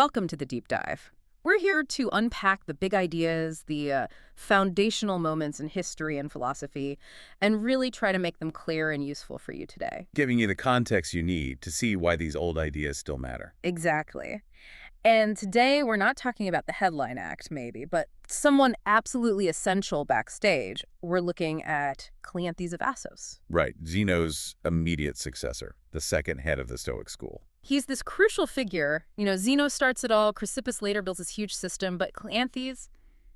Welcome to the deep dive. We're here to unpack the big ideas, the foundational moments in history and philosophy, and really try to make them clear and useful for you today. Giving you the context you need to see why these old ideas still matter. Exactly. And today we're not talking about the headline act, maybe, but someone absolutely essential backstage. We're looking at Cleanthes of Assos. Right, Zeno's immediate successor, the second head of the Stoic school. He's this crucial figure. Zeno starts it all, Chrysippus later builds this huge system, but Cleanthes,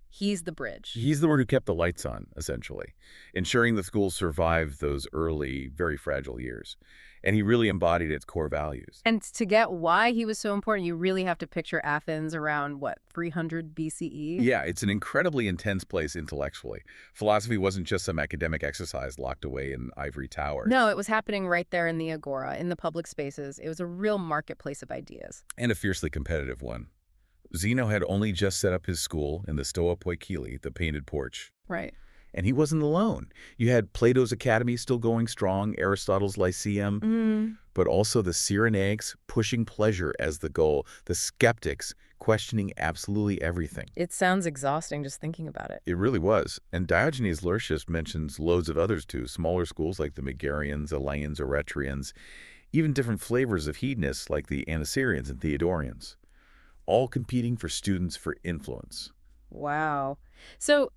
he's the bridge. He's the one who kept the lights on, essentially, ensuring the school survived those early, very fragile years. And he really embodied its core values. And to get why he was so important, you really have to picture Athens around, 300 BCE? Yeah, it's an incredibly intense place intellectually. Philosophy wasn't just some academic exercise locked away in ivory towers. No, it was happening right there in the agora, in the public spaces. It was a real marketplace of ideas. And a fiercely competitive one. Zeno had only just set up his school in the Stoa Poikile, the painted porch. Right. And he wasn't alone. You had Plato's Academy still going strong, Aristotle's Lyceum, but also the Cyrenaics pushing pleasure as the goal, the skeptics questioning absolutely everything. It sounds exhausting just thinking about it. It really was. And Diogenes Laertius mentions loads of others too, smaller schools like the Megarians, Eleans, Eretrians, even different flavors of hedonists like the Anaxagoras and Theodorians, all competing for students for influence. Wow. So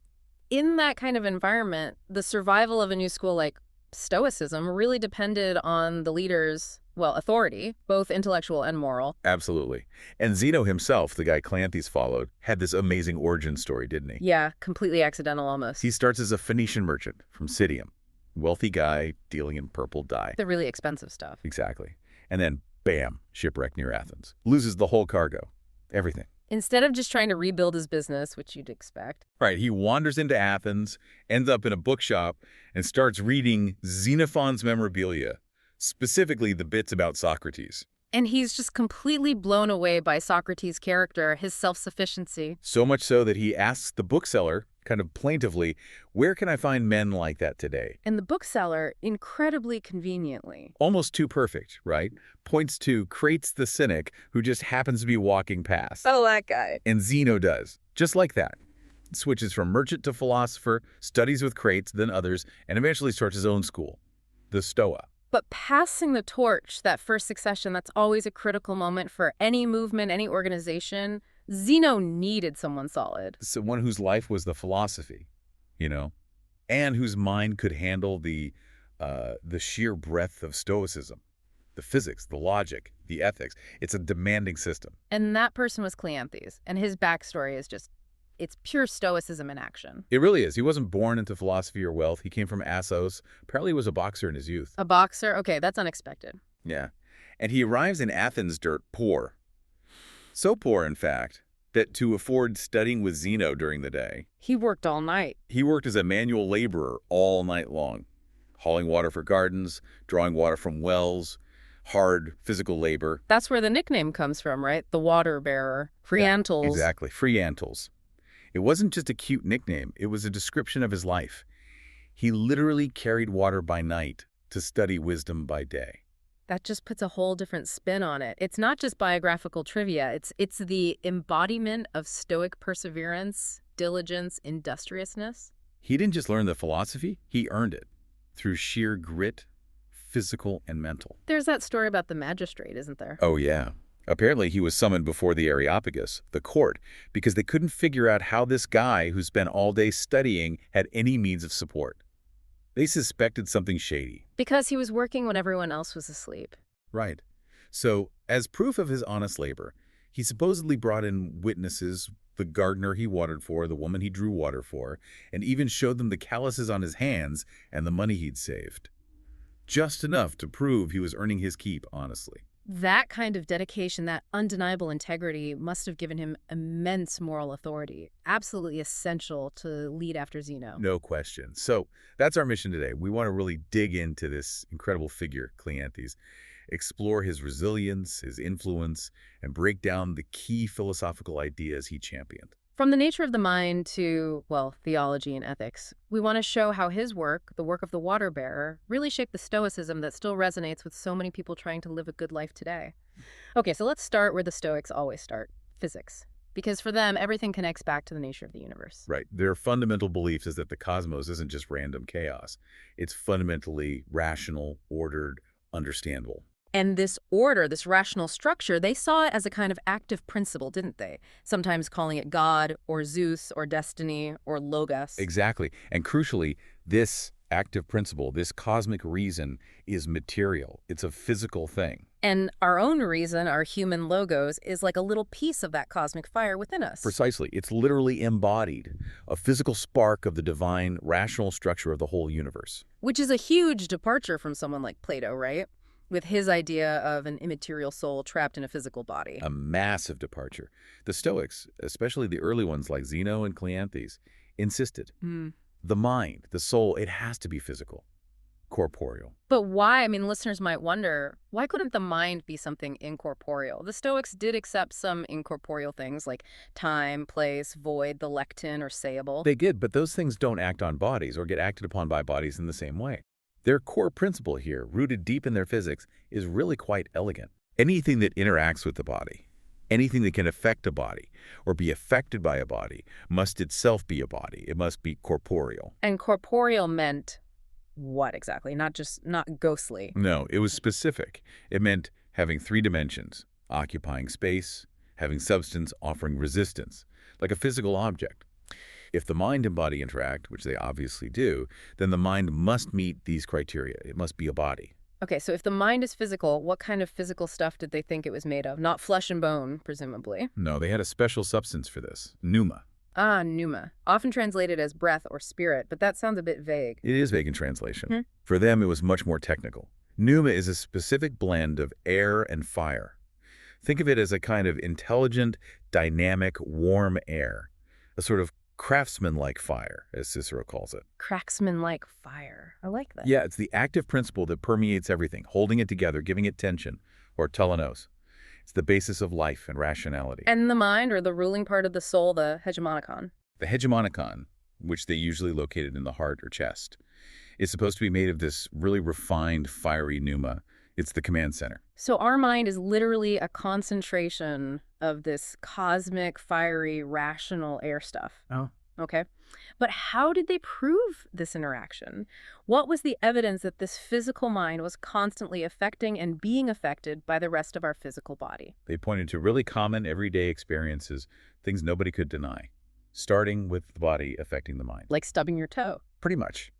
in that kind of environment, the survival of a new school like Stoicism really depended on the leader's, authority, both intellectual and moral. Absolutely. And Zeno himself, the guy Cleanthes followed, had this amazing origin story, didn't he? Yeah, completely accidental almost. He starts as a Phoenician merchant from Citium. Wealthy guy dealing in purple dye. The really expensive stuff. Exactly. And then, bam, shipwreck near Athens. Loses the whole cargo. Everything. Instead of just trying to rebuild his business, which you'd expect. Right, he wanders into Athens, ends up in a bookshop, and starts reading Xenophon's memorabilia, specifically the bits about Socrates. And he's just completely blown away by Socrates' character, his self-sufficiency. So much so that he asks the bookseller, kind of plaintively, where can I find men like that today? And the bookseller, incredibly conveniently, Almost too perfect, right? Points to Crates the cynic, who just happens to be walking past. oh, that guy. And Zeno does, just like that. Switches from merchant to philosopher, studies with Crates, then others, and eventually starts his own school, the Stoa. But passing the torch, that first succession, that's always a critical moment for any movement, any organization. Zeno needed someone solid. Someone whose life was the philosophy, and whose mind could handle the sheer breadth of Stoicism, the physics, the logic, the ethics. It's a demanding system. And that person was Cleanthes, and his backstory is it's pure Stoicism in action. It really is. He wasn't born into philosophy or wealth. He came from Assos. Apparently he was a boxer in his youth. A boxer? Okay, that's unexpected. Yeah. And he arrives in Athens dirt poor. So poor, in fact, that to afford studying with Zeno during the day, He worked all night. he worked as a manual laborer all night long, hauling water for gardens, drawing water from wells, hard physical labor. That's where the nickname comes from, right? The water bearer. Freantles. Yeah, exactly, freantles. It wasn't just a cute nickname, it was a description of his life. He literally carried water by night to study wisdom by day. That just puts a whole different spin on it. It's not just biographical trivia. It's the embodiment of Stoic perseverance, diligence, industriousness. He didn't just learn the philosophy, he earned it through sheer grit, physical and mental. There's that story about the magistrate, isn't there? Oh, yeah. Apparently, he was summoned before the Areopagus, the court, because they couldn't figure out how this guy who spent all day studying had any means of support. They suspected something shady. Because he was working when everyone else was asleep. Right. So, as proof of his honest labor, he supposedly brought in witnesses, the gardener he watered for, the woman he drew water for, and even showed them the calluses on his hands and the money he'd saved. Just enough to prove he was earning his keep, honestly. That kind of dedication, that undeniable integrity must have given him immense moral authority, absolutely essential to lead after Zeno. No question. So that's our mission today. We want to really dig into this incredible figure, Cleanthes, explore his resilience, his influence, and break down the key philosophical ideas he championed. From the nature of the mind to, theology and ethics, we want to show how his work, the work of the water bearer, really shaped the Stoicism that still resonates with so many people trying to live a good life today. Okay, so let's start where the Stoics always start, physics. Because for them, everything connects back to the nature of the universe. Right. Their fundamental belief is that the cosmos isn't just random chaos. It's fundamentally rational, ordered, understandable. And this order, this rational structure, they saw it as a kind of active principle, didn't they? Sometimes calling it God or Zeus or destiny or logos. Exactly. And crucially, this active principle, this cosmic reason, is material. It's a physical thing. And our own reason, our human logos, is like a little piece of that cosmic fire within us. Precisely. It's literally embodied, a physical spark of the divine, rational structure of the whole universe. Which is a huge departure from someone like Plato, right? With his idea of an immaterial soul trapped in a physical body. A massive departure. The Stoics, especially the early ones like Zeno and Cleanthes, insisted the mind, the soul, it has to be physical, corporeal. But why? I mean, listeners might wonder, why couldn't the mind be something incorporeal? The Stoics did accept some incorporeal things like time, place, void, the lectin, or sayable. They did, but those things don't act on bodies or get acted upon by bodies in the same way. Their core principle here, rooted deep in their physics, is really quite elegant. Anything that interacts with the body, anything that can affect a body or be affected by a body, must itself be a body. It must be corporeal. And corporeal meant what exactly? Not ghostly. No, it was specific. It meant having 3 dimensions, occupying space, having substance, offering resistance, like a physical object. If the mind and body interact, which they obviously do, then the mind must meet these criteria. It must be a body. Okay, so if the mind is physical, what kind of physical stuff did they think it was made of? Not flesh and bone, presumably. No, they had a special substance for this, pneuma. Ah, pneuma. Often translated as breath or spirit, but that sounds a bit vague. It is vague in translation. For them, it was much more technical. Pneuma is a specific blend of air and fire. Think of it as a kind of intelligent, dynamic, warm air, a sort of craftsman-like fire, as Cicero calls it. Cracksman-like fire. I like that. Yeah, it's the active principle that permeates everything, holding it together, giving it tension, or telenos. It's the basis of life and rationality. And the mind, or the ruling part of the soul, the hegemonikon. The hegemonikon, which they usually located in the heart or chest, is supposed to be made of this really refined, fiery pneuma. It's the command center. So our mind is literally a concentration of this cosmic, fiery, rational air stuff. Oh. Okay. But how did they prove this interaction? What was the evidence that this physical mind was constantly affecting and being affected by the rest of our physical body? They pointed to really common, everyday experiences, things nobody could deny, starting with the body affecting the mind. Like stubbing your toe. Pretty much.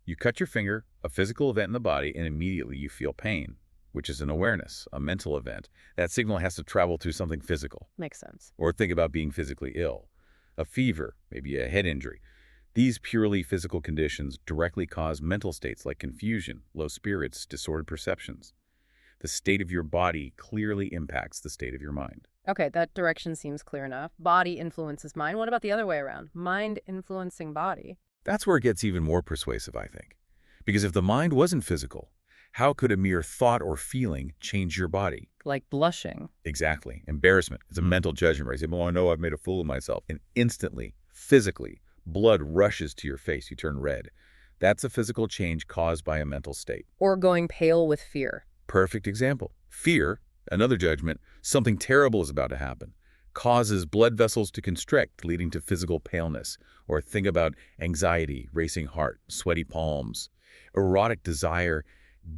You cut your finger, a physical event in the body, and immediately you feel pain, which is an awareness, a mental event. That signal has to travel through something physical. Makes sense. Or think about being physically ill. A fever, maybe a head injury. These purely physical conditions directly cause mental states like confusion, low spirits, disordered perceptions. The state of your body clearly impacts the state of your mind. Okay, that direction seems clear enough. Body influences mind. What about the other way around? Mind influencing body? That's where it gets even more persuasive, I think. Because if the mind wasn't physical, how could a mere thought or feeling change your body? Like blushing. Exactly. Embarrassment. It's a mental judgment, right? You say, oh, I know I've made a fool of myself. And instantly, physically, blood rushes to your face. You turn red. That's a physical change caused by a mental state. Or going pale with fear. Perfect example. Fear, another judgment, something terrible is about to happen, causes blood vessels to constrict, leading to physical paleness. Or think about anxiety, racing heart, sweaty palms, erotic desire,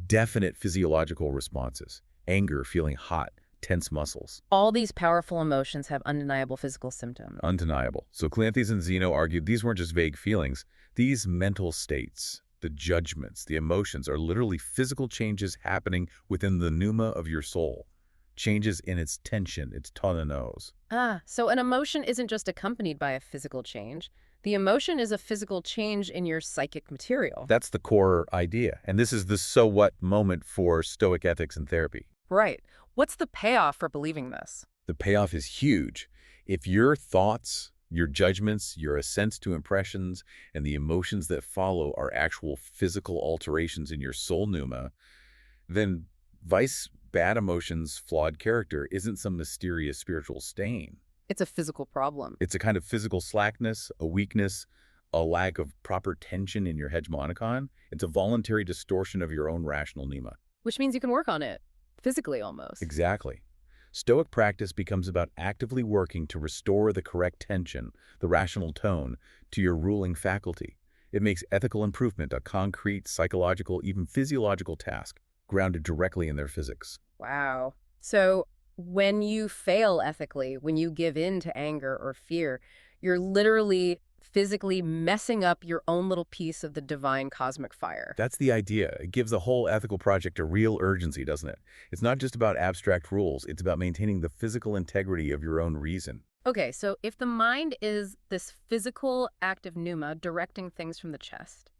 definite physiological responses, anger, feeling hot, tense muscles. All these powerful emotions have undeniable physical symptoms. Undeniable. So Cleanthes and Zeno argued these weren't just vague feelings. These mental states, the judgments, the emotions are literally physical changes happening within the pneuma of your soul. Changes in its tension, its tononos. Ah, so an emotion isn't just accompanied by a physical change. The emotion is a physical change in your psychic material. That's the core idea. And this is the so what moment for Stoic ethics and therapy. Right. What's the payoff for believing this? The payoff is huge. If your thoughts, your judgments, your assents to impressions, and the emotions that follow are actual physical alterations in your soul pneuma, then vice, bad emotions, flawed character isn't some mysterious spiritual stain. It's a physical problem. It's a kind of physical slackness, a weakness, a lack of proper tension in your hegemonikon. It's a voluntary distortion of your own rational pneuma. Which means you can work on it. Physically, almost. Exactly. Stoic practice becomes about actively working to restore the correct tension, the rational tone, to your ruling faculty. It makes ethical improvement a concrete, psychological, even physiological task, grounded directly in their physics. Wow. So when you fail ethically, when you give in to anger or fear, you're literally physically messing up your own little piece of the divine cosmic fire. That's the idea. It gives the whole ethical project a real urgency, doesn't it? It's not just about abstract rules, it's about maintaining the physical integrity of your own reason. Okay, so if the mind is this physical active pneuma directing things from the chest,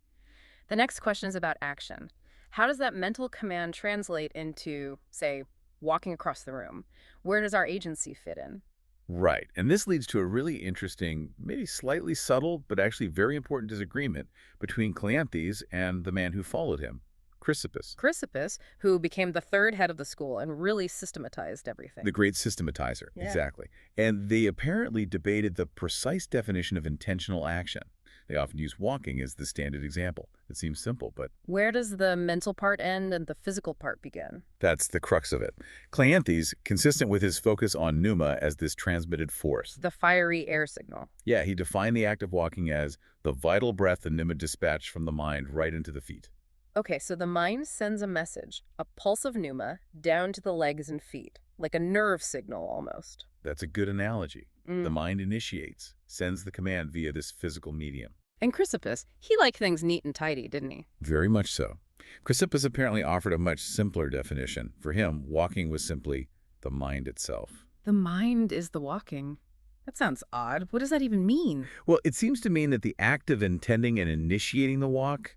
the next question is about action. How does that mental command translate into, say, walking across the room? Where does our agency fit in? Right. And this leads to a really interesting, maybe slightly subtle, but actually very important disagreement between Cleanthes and the man who followed him, Chrysippus, Chrysippus, who became the third head of the school and really systematized the everything. great systematizer. Yeah. Exactly. And they apparently debated the precise definition of intentional action. They often use walking as the standard example. It seems simple, but Where does the mental part end and the physical part begin? that's the crux of it. Cleanthes, consistent with his focus on pneuma as this transmitted force. The fiery air signal. Yeah, he defined the act of walking as the vital breath the pneuma dispatched from the mind right into the feet. Okay, so the mind sends a message, a pulse of pneuma, down to the legs and feet, like a nerve signal almost. That's a good analogy. The Mm. mind initiates, sends the command via this physical medium. And Chrysippus, he liked things neat and tidy, didn't he? Very much so. Chrysippus apparently offered a much simpler definition. For him, walking was simply the mind itself. The mind is the walking. That sounds odd. What does that even mean? Well, it seems to mean that the act of intending and initiating the walk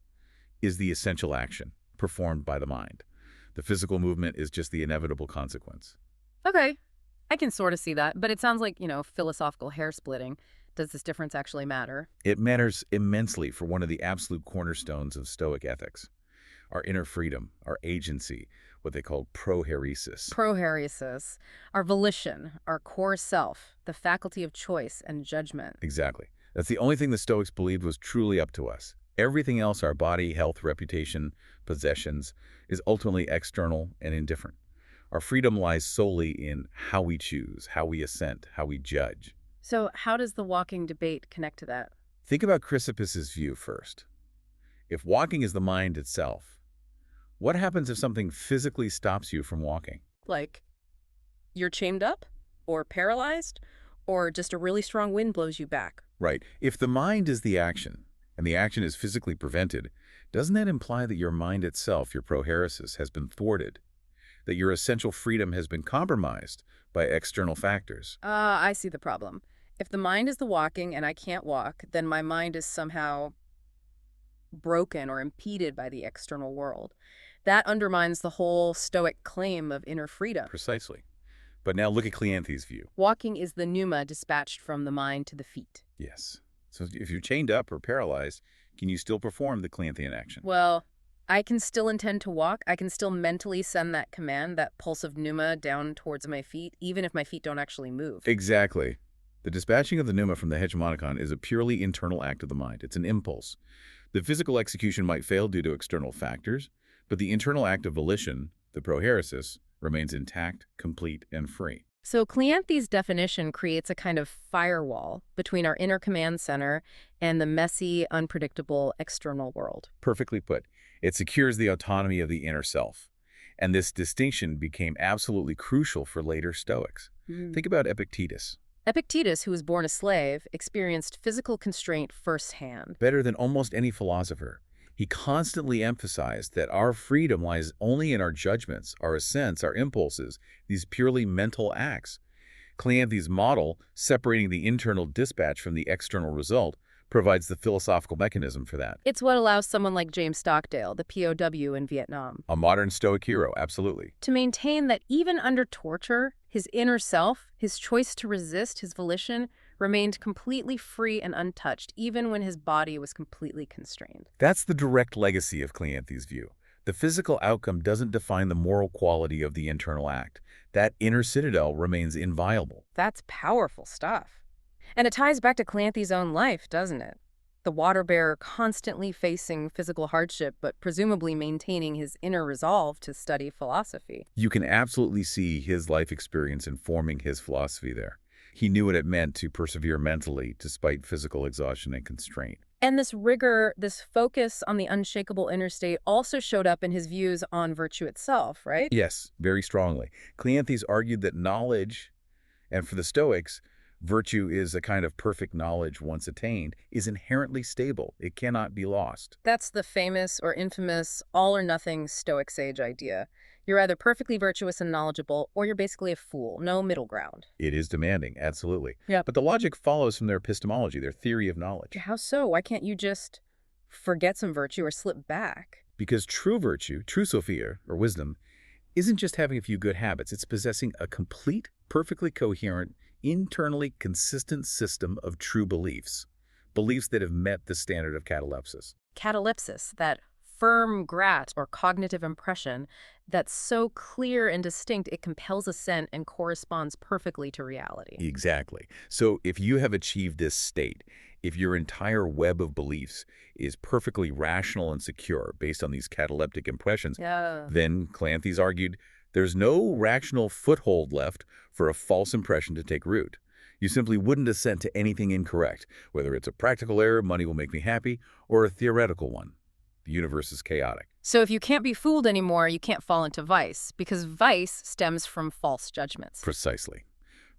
is the essential action performed by the mind. The physical movement is just the inevitable consequence. Okay, I can sort of see that, but it sounds like, philosophical hair splitting. Does this difference actually matter? It matters immensely for one of the absolute cornerstones of Stoic ethics, our inner freedom, our agency, what they call prohairesis. Prohairesis, our volition, our core self, the faculty of choice and judgment. Exactly. That's the only thing the Stoics believed was truly up to us. Everything else, our body, health, reputation, possessions, is ultimately external and indifferent. Our freedom lies solely in how we choose, how we assent, how we judge. So how does the walking debate connect to that? Think about Chrysippus's view first. If walking is the mind itself, what happens if something physically stops you from walking? Like, you're chained up? Or paralyzed? Or just a really strong wind blows you back? Right. If the mind is the action, and the action is physically prevented, doesn't that imply that your mind itself, your prohairesis, has been thwarted? That your essential freedom has been compromised by external factors? I see the problem. If the mind is the walking and I can't walk, then my mind is somehow broken or impeded by the external world. That undermines the whole Stoic claim of inner freedom. Precisely. But now look at Cleanthes' view. Walking is the pneuma dispatched from the mind to the feet. Yes. So if you're chained up or paralyzed, can you still perform the Cleanthian action? Well, I can still intend to walk. I can still mentally send that command, that pulse of pneuma down towards my feet, even if my feet don't actually move. Exactly. The dispatching of the pneuma from the hegemonikon is a purely internal act of the mind. It's an impulse. The physical execution might fail due to external factors, but the internal act of volition, the prohairesis, remains intact, complete, and free. So Cleanthes' definition creates a kind of firewall between our inner command center and the messy, unpredictable external world. Perfectly put. It secures the autonomy of the inner self. And this distinction became absolutely crucial for later Stoics. Think about Epictetus. Epictetus, who was born a slave, experienced physical constraint firsthand. Better than almost any philosopher, he constantly emphasized that our freedom lies only in our judgments, our assents, our impulses, these purely mental acts. Cleanthes' model, separating the internal dispatch from the external result, provides the philosophical mechanism for that. It's what allows someone like James Stockdale, the POW in Vietnam, A modern Stoic hero, absolutely. to maintain that even under torture, his inner self, his choice to resist, his volition, remained completely free and untouched, even when his body was completely constrained. That's the direct legacy of Cleanthes' view. The physical outcome doesn't define the moral quality of the internal act. That inner citadel remains inviolable. That's powerful stuff. And it ties back to Cleanthes' own life, doesn't it? The water bearer constantly facing physical hardship, but presumably maintaining his inner resolve to study philosophy. You can absolutely see his life experience informing his philosophy there. He knew what it meant to persevere mentally despite physical exhaustion and constraint. And this rigor, this focus on the unshakable inner state also showed up in his views on virtue itself, right? Yes, very strongly. Cleanthes argued that knowledge, and for the Stoics, virtue is a kind of perfect knowledge once attained, is inherently stable. It cannot be lost. That's the famous or infamous all or nothing Stoic sage idea. You're either perfectly virtuous and knowledgeable, or you're basically a fool. No middle ground. It is demanding, absolutely. Yep. But the logic follows from their epistemology, their theory of knowledge. How so? Why can't you just forget some virtue or slip back? Because true virtue, true Sophia, or wisdom, isn't just having a few good habits. It's possessing a complete, perfectly coherent, internally consistent system of true beliefs. Beliefs that have met the standard of catalepsis. Catalepsis, that firm grasp or cognitive impression that's so clear and distinct it compels assent and corresponds perfectly to reality. Exactly. So if you have achieved this state, if your entire web of beliefs is perfectly rational and secure based on these cataleptic impressions, Yeah. then, Cleanthes argued, there's no rational foothold left for a false impression to take root. You simply wouldn't assent to anything incorrect, whether it's a practical error, money will make me happy, or a theoretical one. The universe is chaotic. So if you can't be fooled anymore, you can't fall into vice, because vice stems from false judgments. Precisely.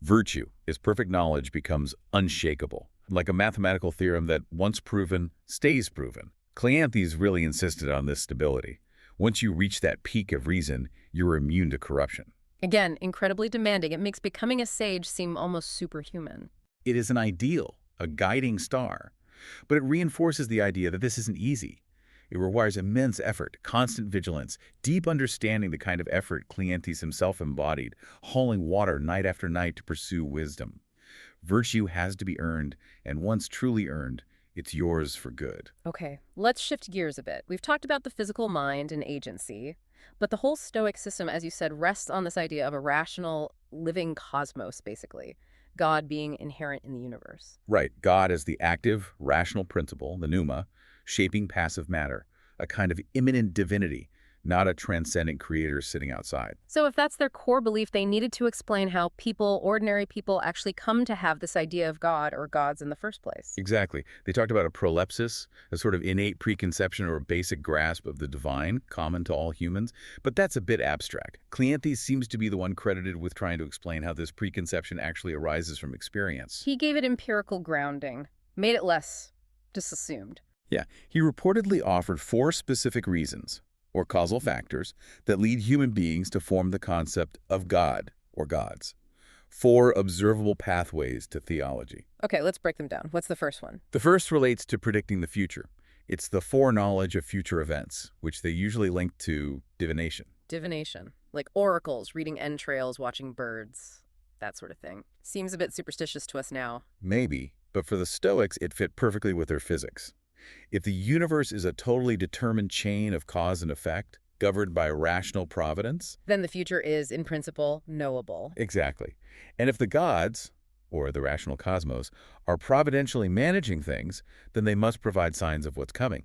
Virtue is perfect knowledge becomes unshakable, like a mathematical theorem that, once proven, stays proven. Cleanthes really insisted on this stability. Once you reach that peak of reason, you're immune to corruption. Again, incredibly demanding. It makes becoming a sage seem almost superhuman. It is an ideal, a guiding star, but it reinforces the idea that this isn't easy. It requires immense effort, constant vigilance, deep understanding, the kind of effort Cleanthes himself embodied, hauling water night after night to pursue wisdom. Virtue has to be earned, and once truly earned, it's yours for good. Okay, let's shift gears a bit. We've talked about the physical mind and agency, but the whole Stoic system, as you said, rests on this idea of a rational, living cosmos, basically. God being inherent in the universe. Right, God as the active, rational principle, the pneuma, shaping passive matter, a kind of immanent divinity, not a transcendent creator sitting outside. So if that's their core belief, they needed to explain how people, ordinary people, actually come to have this idea of God or gods in the first place. Exactly. They talked about a prolepsis, a sort of innate preconception or a basic grasp of the divine, common to all humans, but that's a bit abstract. Cleanthes seems to be the one credited with trying to explain how this preconception actually arises from experience. He gave it empirical grounding, made it less just assumed. Yeah, he reportedly offered 4 specific reasons, or causal factors, that lead human beings to form the concept of God or gods. 4 observable pathways to theology. Okay, let's break them down. What's the first one? The first relates to predicting the future. It's the foreknowledge of future events, which they usually link to divination. Divination, like oracles, reading entrails, watching birds, that sort of thing. Seems a bit superstitious to us now. Maybe, but for the Stoics, it fit perfectly with their physics. If the universe is a totally determined chain of cause and effect, governed by rational providence, Then the future is, in principle, knowable. exactly. And if the gods, or the rational cosmos, are providentially managing things, then they must provide signs of what's coming.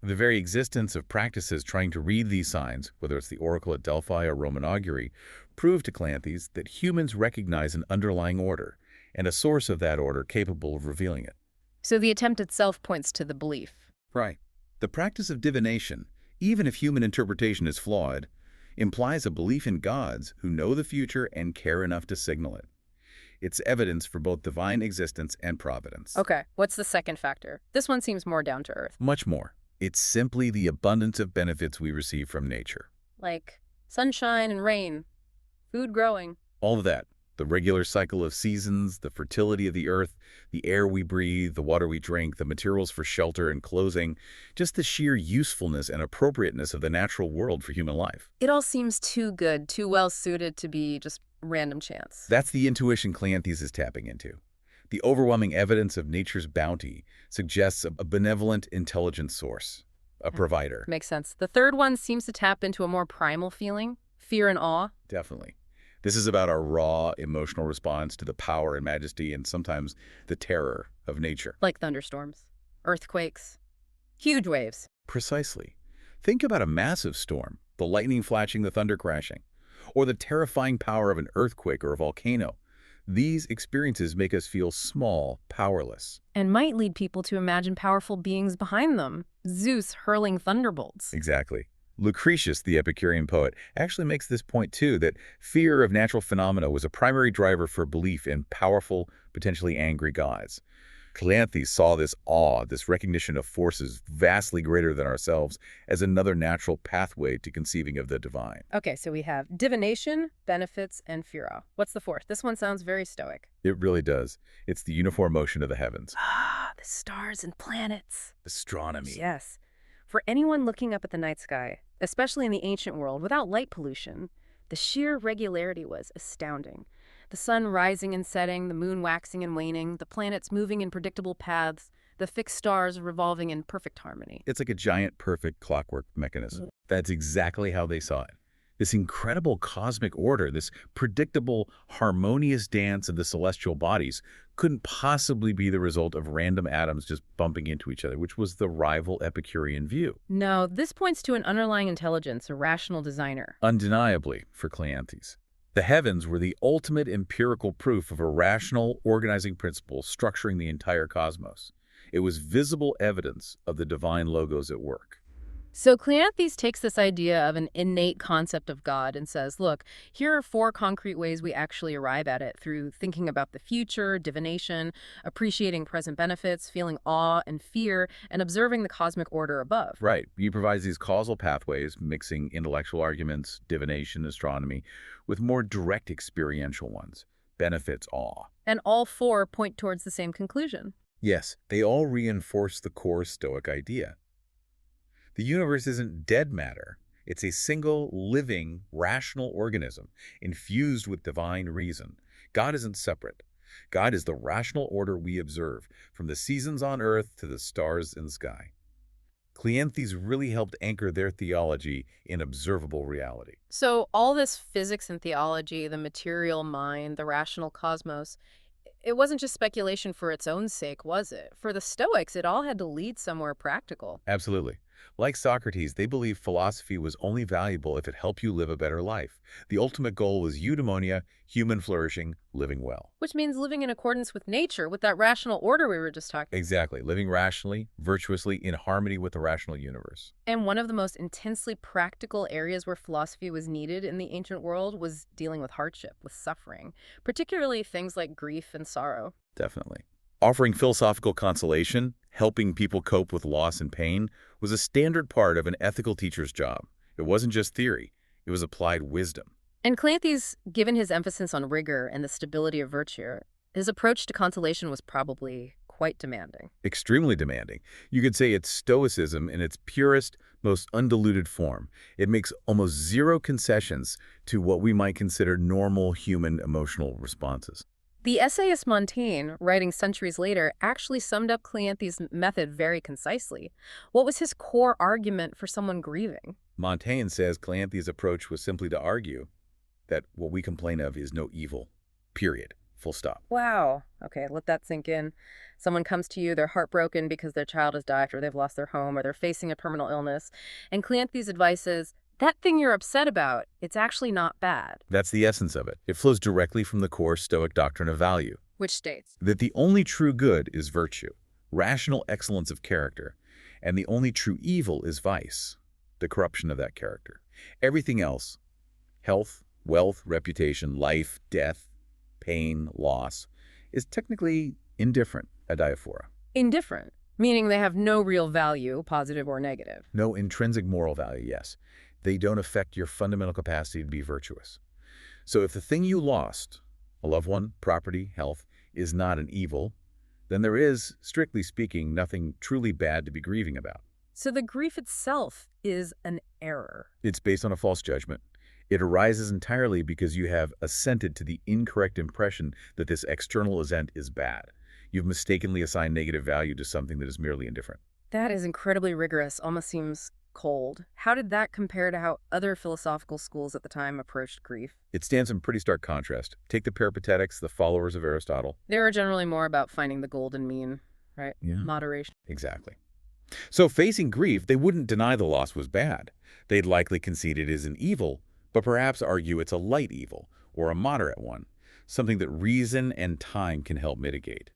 The very existence of practices trying to read these signs, whether it's the oracle at Delphi or Roman augury, prove to Cleanthes that humans recognize an underlying order, and a source of that order capable of revealing it. So the attempt itself points to the belief. Right. The practice of divination, even if human interpretation is flawed, implies a belief in gods who know the future and care enough to signal it. It's evidence for both divine existence and providence. Okay, what's the second factor? This one seems more down to earth. Much more. It's simply the abundance of benefits we receive from nature. Like sunshine and rain, food growing. All of that. The regular cycle of seasons, the fertility of the earth, the air we breathe, the water we drink, the materials for shelter and clothing, just the sheer usefulness and appropriateness of the natural world for human life. It all seems too good, too well suited to be just random chance. That's the intuition Cleanthes is tapping into. The overwhelming evidence of nature's bounty suggests a benevolent, intelligent source, a provider. Makes sense. The third one seems to tap into a more primal feeling, fear and awe. Definitely. This is about our raw emotional response to the power and majesty and sometimes the terror of nature. Like thunderstorms earthquakes, huge waves. Precisely. Think about a massive storm, the lightning flashing, the thunder crashing, or the terrifying power of an earthquake or a volcano. These experiences make us feel small, powerless. And might lead people to imagine powerful beings behind them. Zeus hurling thunderbolts. Exactly. Lucretius, the Epicurean poet, actually makes this point too, that fear of natural phenomena was a primary driver for belief in powerful, potentially angry gods. Cleanthes saw this awe, this recognition of forces vastly greater than ourselves, as another natural pathway to conceiving of the divine. Okay, so we have divination, benefits, and furor. What's the fourth? This one sounds very Stoic. It really does. It's the uniform motion of the heavens. Ah, the stars and planets. Astronomy. Yes. For anyone looking up at the night sky, especially in the ancient world without light pollution, the sheer regularity was astounding. The sun rising and setting, the moon waxing and waning, the planets moving in predictable paths, the fixed stars revolving in perfect harmony. It's like a giant, perfect clockwork mechanism. That's exactly how they saw it. This incredible cosmic order, this predictable, harmonious dance of the celestial bodies couldn't possibly be the result of random atoms just bumping into each other, which was the rival Epicurean view. No, this points to an underlying intelligence, a rational designer. Undeniably, for Cleanthes. The heavens were the ultimate empirical proof of a rational, organizing principle structuring the entire cosmos. It was visible evidence of the divine logos at work. So Cleanthes takes this idea of an innate concept of God and says, look, here are four concrete ways we actually arrive at it through thinking about the future, divination, appreciating present benefits, feeling awe and fear, and observing the cosmic order above. Right. He provides these causal pathways, mixing intellectual arguments, divination, astronomy, with more direct experiential ones. Benefits, awe. And all four point towards the same conclusion. Yes, they all reinforce the core Stoic idea. The universe isn't dead matter. It's a single, living, rational organism infused with divine reason. God isn't separate. God is the rational order we observe, from the seasons on earth to the stars in the sky. Cleanthes really helped anchor their theology in observable reality. So all this physics and theology, the material mind, the rational cosmos, it wasn't just speculation for its own sake, was it? For the Stoics, it all had to lead somewhere practical. Absolutely. Like Socrates, they believed philosophy was only valuable if it helped you live a better life. The ultimate goal was eudaimonia, human flourishing, living well. Which means living in accordance with nature, with that rational order we were just talking about. Exactly. Living rationally, virtuously, in harmony with the rational universe. And one of the most intensely practical areas where philosophy was needed in the ancient world was dealing with hardship, with suffering, particularly things like grief and sorrow. Definitely. Offering philosophical consolation, helping people cope with loss and pain, was a standard part of an ethical teacher's job. It wasn't just theory. It was applied wisdom. And Cleanthes, given his emphasis on rigor and the stability of virtue, his approach to consolation was probably quite demanding. Extremely demanding. You could say it's Stoicism in its purest, most undiluted form. It makes almost zero concessions to what we might consider normal human emotional responses. The essayist Montaigne, writing centuries later, actually summed up Cleanthes' method very concisely. What was his core argument for someone grieving? Montaigne says Cleanthes' approach was simply to argue that what we complain of is no evil, period, full stop. Wow. Okay, let that sink in. Someone comes to you, they're heartbroken because their child has died or they've lost their home or they're facing a terminal illness. And Cleanthes' advice is, that thing you're upset about, it's actually not bad. That's the essence of it. It flows directly from the core Stoic doctrine of value. Which states That the only true good is virtue, rational excellence of character, and the only true evil is vice, the corruption of that character. Everything else, health, wealth, reputation, life, death, pain, loss, is technically indifferent, adiaphora. indifferent, meaning they have no real value, positive or negative. No intrinsic moral value, yes. They don't affect your fundamental capacity to be virtuous. So if the thing you lost, a loved one, property, health, is not an evil, then there is, strictly speaking, nothing truly bad to be grieving about. So the grief itself is an error. It's based on a false judgment. It arises entirely because you have assented to the incorrect impression that this external event is bad. You've mistakenly assigned negative value to something that is merely indifferent. That is incredibly rigorous, almost seems cold. How did that compare to how other philosophical schools at the time approached grief? It stands in pretty stark contrast. Take the Peripatetics, the followers of Aristotle. They were generally more about finding the golden mean. right? Yeah, Moderation. exactly. So facing grief, they wouldn't deny the loss was bad. They'd likely concede it is an evil, but perhaps argue it's a light evil, or a moderate one, something that reason and time can help mitigate.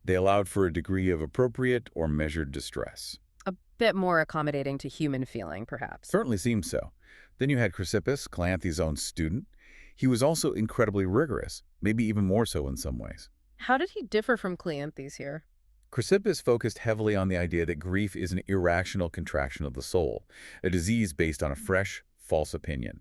They allowed for a degree of appropriate or measured distress. A bit more accommodating to human feeling, perhaps. Certainly seems so. Then you had Chrysippus, Cleanthes' own student. He was also incredibly rigorous, maybe even more so in some ways. How did he differ from Cleanthes here? Chrysippus focused heavily on the idea that grief is an irrational contraction of the soul, a disease based on a fresh, false opinion.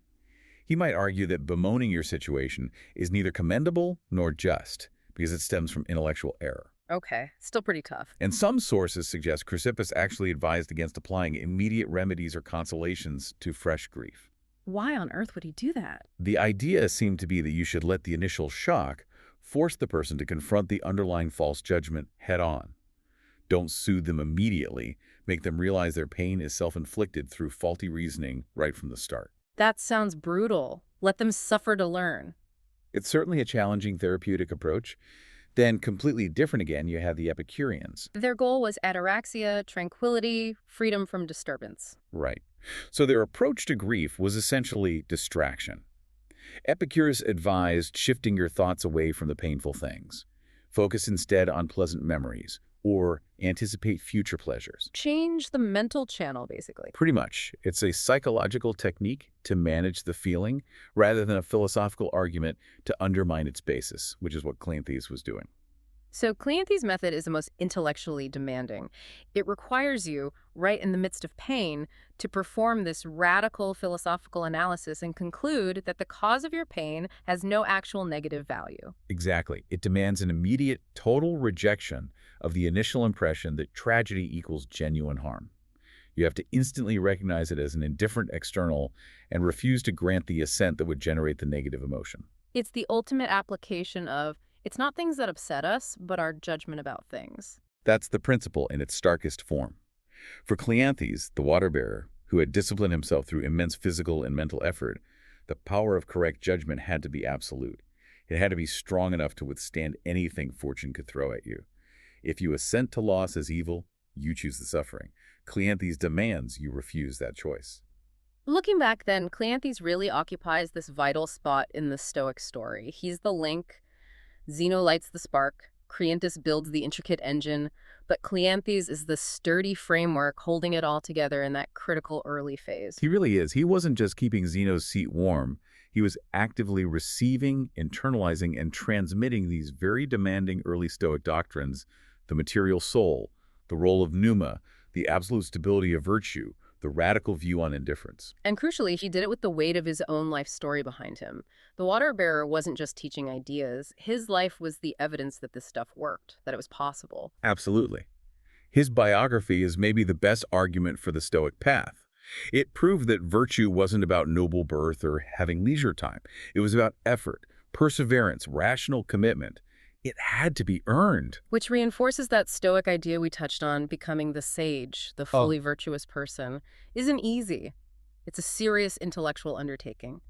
He might argue that bemoaning your situation is neither commendable nor just, because it stems from intellectual error. Okay, still pretty tough. And some sources suggest Chrysippus actually advised against applying immediate remedies or consolations to fresh grief. Why on earth would he do that? The idea seemed to be that you should let the initial shock force the person to confront the underlying false judgment head-on. Don't soothe them immediately. Make them realize their pain is self-inflicted through faulty reasoning right from the start. That sounds brutal. Let them suffer to learn. It's certainly a challenging therapeutic approach. Then, completely different again, you have the Epicureans. Their goal was ataraxia, tranquility, freedom from disturbance. Right. So their approach to grief was essentially distraction. Epicurus advised shifting your thoughts away from the painful things. Focus instead on pleasant memories, or anticipate future pleasures. Change the mental channel, basically. Pretty much. It's a psychological technique to manage the feeling rather than a philosophical argument to undermine its basis, which is what Cleanthes was doing. So Cleanthes' method is the most intellectually demanding. It requires you, right in the midst of pain, to perform this radical philosophical analysis and conclude that the cause of your pain has no actual negative value. Exactly. It demands an immediate, total rejection of the initial impression that tragedy equals genuine harm. You have to instantly recognize it as an indifferent external and refuse to grant the assent that would generate the negative emotion. It's the ultimate application of, it's not things that upset us, but our judgment about things. That's the principle in its starkest form. For Cleanthes, the water-bearer, who had disciplined himself through immense physical and mental effort, the power of correct judgment had to be absolute. It had to be strong enough to withstand anything fortune could throw at you. If you assent to loss as evil, you choose the suffering. Cleanthes demands you refuse that choice. Looking back then, Cleanthes really occupies this vital spot in the Stoic story. He's the link. Zeno lights the spark, Cleanthes builds the intricate engine, but Cleanthes is the sturdy framework holding it all together in that critical early phase. He really is. He wasn't just keeping Zeno's seat warm. He was actively receiving, internalizing, and transmitting these very demanding early Stoic doctrines: the material soul, the role of pneuma, the absolute stability of virtue, the radical view on indifference. And crucially, he did it with the weight of his own life story behind him. The water bearer wasn't just teaching ideas. His life was the evidence that this stuff worked, that it was possible. Absolutely. His biography is maybe the best argument for the Stoic path. It proved that virtue wasn't about noble birth or having leisure time. It was about effort, perseverance, rational commitment. It had to be earned. Which reinforces that Stoic idea we touched on, becoming the sage, the fully virtuous person, isn't easy. It's a serious intellectual undertaking.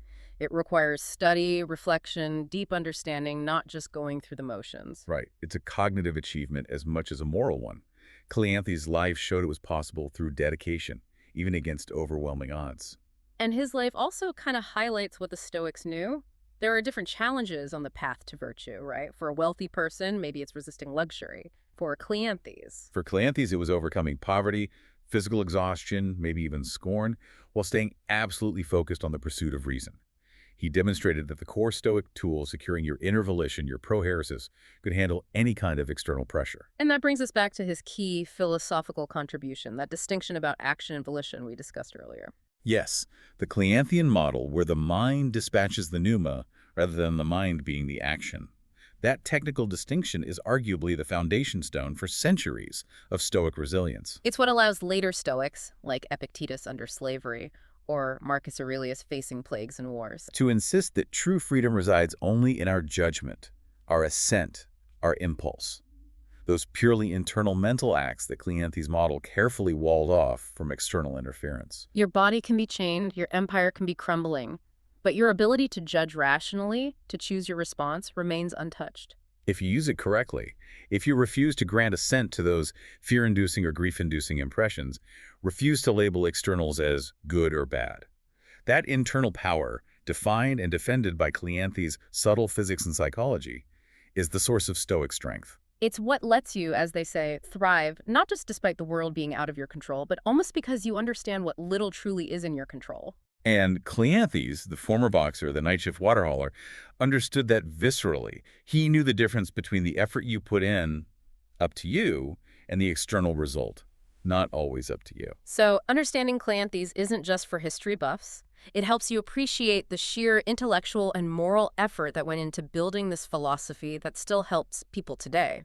It requires study, reflection, deep understanding, not just going through the motions. Right. It's a cognitive achievement as much as a moral one. Cleanthes' life showed it was possible through dedication, even against overwhelming odds. And his life also kind of highlights what the Stoics knew. There are different challenges on the path to virtue, right? For a wealthy person, maybe it's resisting luxury. For Cleanthes, For Cleanthes, it was overcoming poverty, physical exhaustion, maybe even scorn, while staying absolutely focused on the pursuit of reason. He demonstrated that the core Stoic tool securing your inner volition, your prohairesis, could handle any kind of external pressure. and that brings us back to his key philosophical contribution, that distinction about action and volition we discussed earlier. Yes, the Cleanthian model where the mind dispatches the pneuma rather than the mind being the action. That technical distinction is arguably the foundation stone for centuries of Stoic resilience. It's what allows later Stoics, like Epictetus under slavery, or Marcus Aurelius facing plagues and wars, To insist that true freedom resides only in our judgment, our assent, our impulse. Those purely internal mental acts that Cleanthes' model carefully walled off from external interference. Your body can be chained, your empire can be crumbling, but your ability to judge rationally, to choose your response, remains untouched. if you use it correctly. If you refuse to grant assent to those fear-inducing or grief-inducing impressions, refuse to label externals as good or bad. That internal power, defined and defended by Cleanthes' subtle physics and psychology, is the source of Stoic strength. It's what lets you, as they say, thrive, not just despite the world being out of your control, but almost because you understand what little truly is in your control. And Cleanthes, the former boxer, the night shift water hauler, understood that viscerally. He knew the difference between the effort you put in, up to you, and the external result, not always up to you. So understanding Cleanthes isn't just for history buffs. It helps you appreciate the sheer intellectual and moral effort that went into building this philosophy that still helps people today.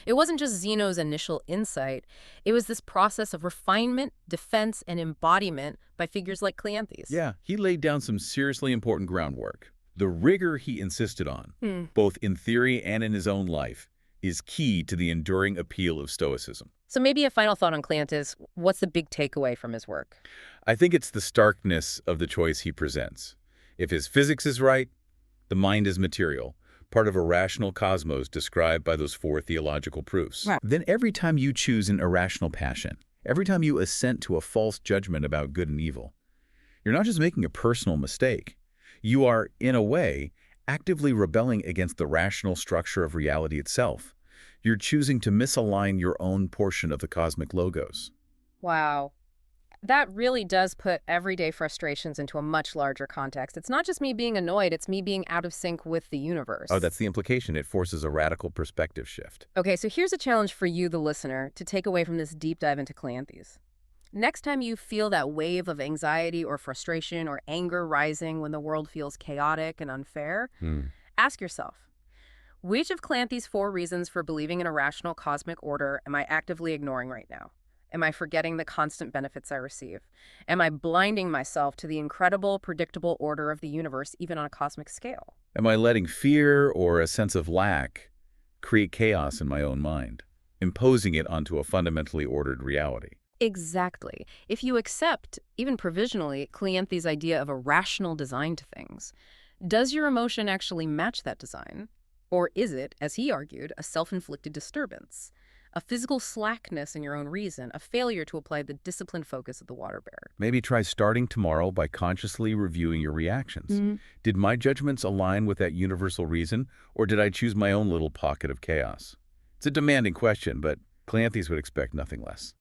It wasn't just Zeno's initial insight. It was this process of refinement, defense, and embodiment by figures like Cleanthes. Yeah, he laid down some seriously important groundwork. The rigor he insisted on, both in theory and in his own life, is key to the enduring appeal of Stoicism. So maybe a final thought on Cleanthes. What's the big takeaway from his work? I think it's the starkness of the choice he presents. If his physics is right, the mind is material, part of a rational cosmos described by those four theological proofs. Right. Then every time you choose an irrational passion, every time you assent to a false judgment about good and evil, you're not just making a personal mistake. You are, in a way, actively rebelling against the rational structure of reality itself. You're choosing to misalign your own portion of the cosmic logos. Wow. That really does put everyday frustrations into a much larger context. It's not just me being annoyed, it's me being out of sync with the universe. Oh, that's the implication. It forces a radical perspective shift. Okay, so here's a challenge for you, the listener, to take away from this deep dive into Cleanthes. Next time you feel that wave of anxiety or frustration or anger rising when the world feels chaotic and unfair, ask yourself, which of Cleanthes' four reasons for believing in a rational cosmic order am I actively ignoring right now? Am I forgetting the constant benefits I receive? Am I blinding myself to the incredible, predictable order of the universe, even on a cosmic scale? Am I letting fear or a sense of lack create chaos in my own mind, imposing it onto a fundamentally ordered reality? Exactly. If you accept, even provisionally, Cleanthes' idea of a rational design to things, does your emotion actually match that design? Or is it, as he argued, a self-inflicted disturbance? A physical slackness in your own reason, a failure to apply the disciplined focus of the water bearer. Maybe try starting tomorrow by consciously reviewing your reactions. Did my judgments align with that universal reason, or did I choose my own little pocket of chaos? It's a demanding question, but Cleanthes would expect nothing less.